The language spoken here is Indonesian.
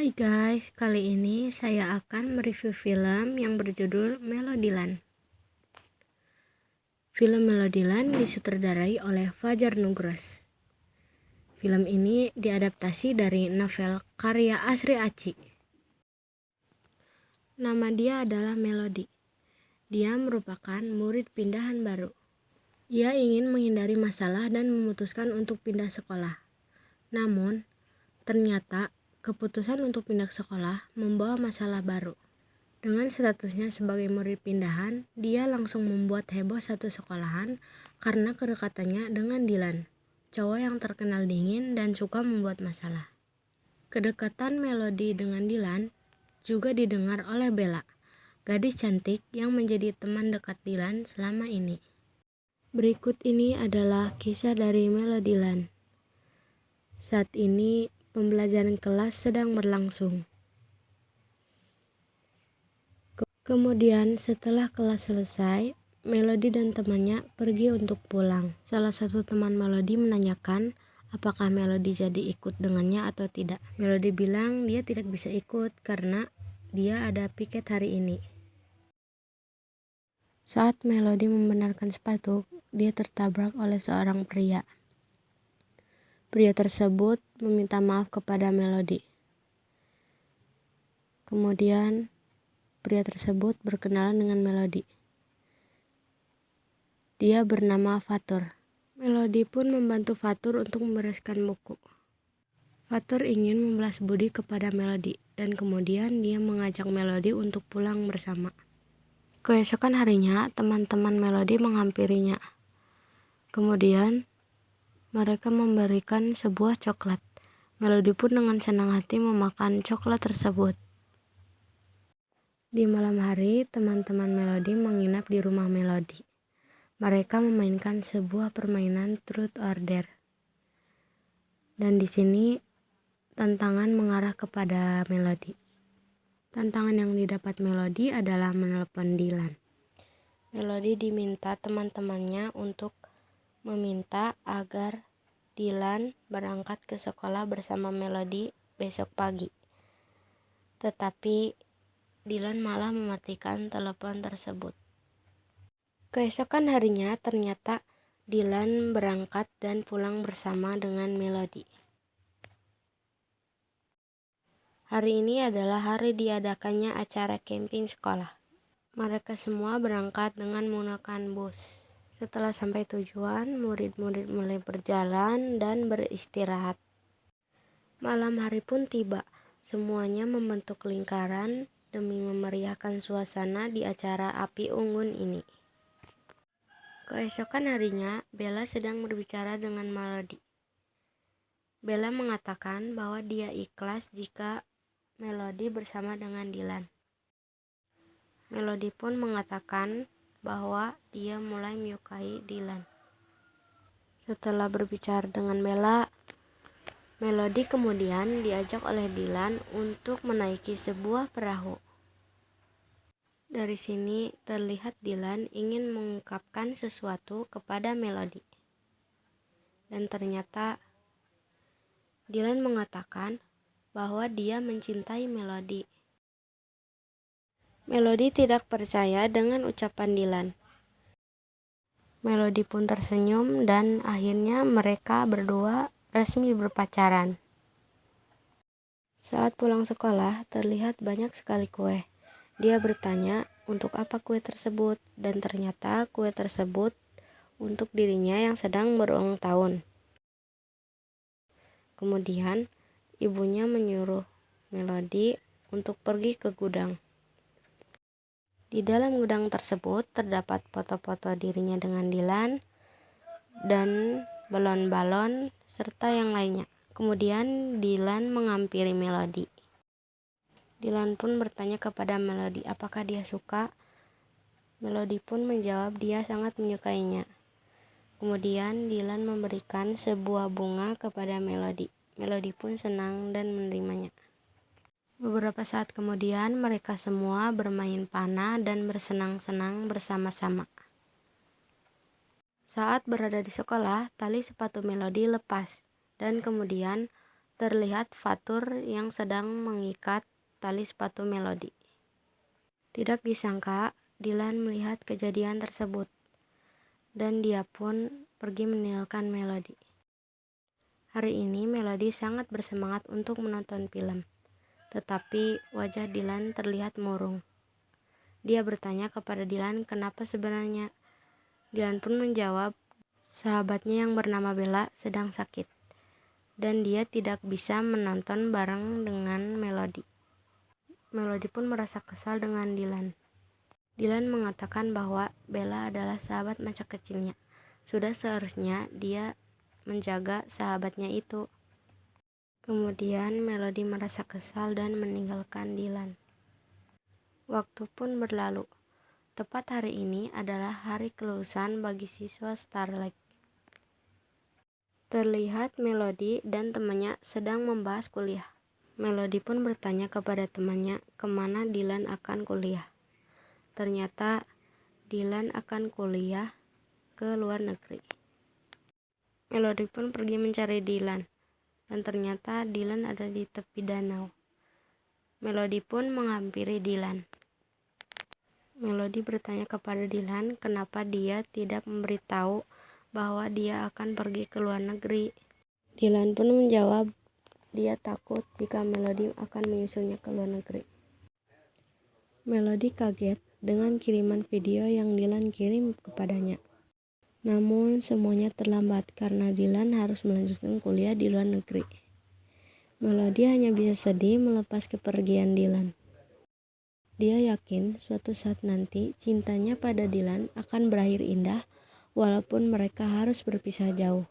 Hai guys, kali ini saya akan mereview film yang berjudul Melodiland. Film Melodiland disutradarai oleh Fajar Nugros. Film ini diadaptasi dari novel karya Asri Aci. Nama dia adalah Melody. Dia merupakan murid pindahan baru. Ia ingin menghindari masalah dan memutuskan untuk pindah sekolah. Namun, ternyata keputusan untuk pindah sekolah membawa masalah baru. Dengan statusnya sebagai murid pindahan, dia langsung membuat heboh satu sekolahan karena kedekatannya dengan Dylan, cowok yang terkenal dingin dan suka membuat masalah. Kedekatan Melody dengan Dylan juga didengar oleh Bella, gadis cantik yang menjadi teman dekat Dylan selama ini. Berikut ini adalah kisah dari Melodiland. Saat ini pembelajaran kelas sedang berlangsung. Kemudian setelah kelas selesai, Melody dan temannya pergi untuk pulang. Salah satu teman Melody menanyakan apakah Melody jadi ikut dengannya atau tidak. Melody bilang dia tidak bisa ikut karena dia ada piket hari ini. Saat Melody membenarkan sepatu, dia tertabrak oleh seorang pria. Pria tersebut meminta maaf kepada Melody. Kemudian pria tersebut berkenalan dengan Melody. Dia bernama Fatur. Melody pun membantu Fatur untuk membereskan buku. Fatur ingin membalas budi kepada Melody dan kemudian dia mengajak Melody untuk pulang bersama. Keesokan harinya, teman-teman Melody menghampirinya. Kemudian mereka memberikan sebuah coklat. Melody pun dengan senang hati memakan coklat tersebut. Di malam hari, teman-teman Melody menginap di rumah Melody. Mereka memainkan sebuah permainan truth or dare. Dan di sini tantangan mengarah kepada Melody. Tantangan yang didapat Melody adalah menelpon Dylan. Melody diminta teman-temannya untuk meminta agar Dylan berangkat ke sekolah bersama Melody besok pagi. Tetapi Dylan malah mematikan telepon tersebut. Keesokan harinya ternyata Dylan berangkat dan pulang bersama dengan Melody. Hari ini adalah hari diadakannya acara camping sekolah. Mereka semua berangkat dengan menggunakan bus. Setelah sampai tujuan, murid-murid mulai berjalan dan beristirahat. Malam hari pun tiba. Semuanya membentuk lingkaran demi memeriahkan suasana di acara api unggun ini. Keesokan harinya, Bella sedang berbicara dengan Melody. Bella mengatakan bahwa dia ikhlas jika Melody bersama dengan Dylan. Melody pun mengatakan bahwa dia mulai menyukai Dylan. Setelah berbicara dengan Bella, Melody kemudian diajak oleh Dylan untuk menaiki sebuah perahu. Dari sini terlihat Dylan ingin mengungkapkan sesuatu kepada Melody. Dan ternyata Dylan mengatakan bahwa dia mencintai Melody. Melody tidak percaya dengan ucapan Dylan. Melody pun tersenyum dan akhirnya mereka berdua resmi berpacaran. Saat pulang sekolah terlihat banyak sekali kue. Dia bertanya untuk apa kue tersebut dan ternyata kue tersebut untuk dirinya yang sedang berulang tahun. Kemudian ibunya menyuruh Melody untuk pergi ke gudang. Di dalam gudang tersebut terdapat foto-foto dirinya dengan Dylan dan balon-balon serta yang lainnya. Kemudian Dylan menghampiri Melody. Dylan pun bertanya kepada Melody apakah dia suka. Melody pun menjawab dia sangat menyukainya. Kemudian Dylan memberikan sebuah bunga kepada Melody. Melody pun senang dan menerimanya. Beberapa saat kemudian mereka semua bermain panah dan bersenang-senang bersama-sama. Saat berada di sekolah, tali sepatu Melody lepas dan kemudian terlihat Fatur yang sedang mengikat tali sepatu Melody. Tidak disangka, Dylan melihat kejadian tersebut, dan dia pun pergi meninggalkan Melody. Hari ini Melody sangat bersemangat untuk menonton film, tetapi wajah Dylan terlihat murung. Dia bertanya kepada Dylan kenapa sebenarnya. Dylan pun menjawab, sahabatnya yang bernama Bella sedang sakit, dan dia tidak bisa menonton bareng dengan Melody. Melody pun merasa kesal dengan Dylan. Dylan mengatakan bahwa Bella adalah sahabat masa kecilnya. Sudah seharusnya dia menjaga sahabatnya itu. Kemudian Melody merasa kesal dan meninggalkan Dylan. Waktu pun berlalu. Tepat hari ini adalah hari kelulusan bagi siswa Starlight. Terlihat Melody dan temannya sedang membahas kuliah. Melody pun bertanya kepada temannya kemana Dylan akan kuliah. Ternyata Dylan akan kuliah ke luar negeri. Melody pun pergi mencari Dylan, dan ternyata Dylan ada di tepi danau. Melody pun menghampiri Dylan. Melody bertanya kepada Dylan kenapa dia tidak memberitahu bahwa dia akan pergi ke luar negeri. Dylan pun menjawab dia takut jika Melody akan menyusulnya ke luar negeri. Melody kaget dengan kiriman video yang Dylan kirim kepadanya. Namun semuanya terlambat karena Dylan harus melanjutkan kuliah di luar negeri. Melody hanya bisa sedih melepas kepergian Dylan. Dia yakin suatu saat nanti cintanya pada Dylan akan berakhir indah walaupun mereka harus berpisah jauh.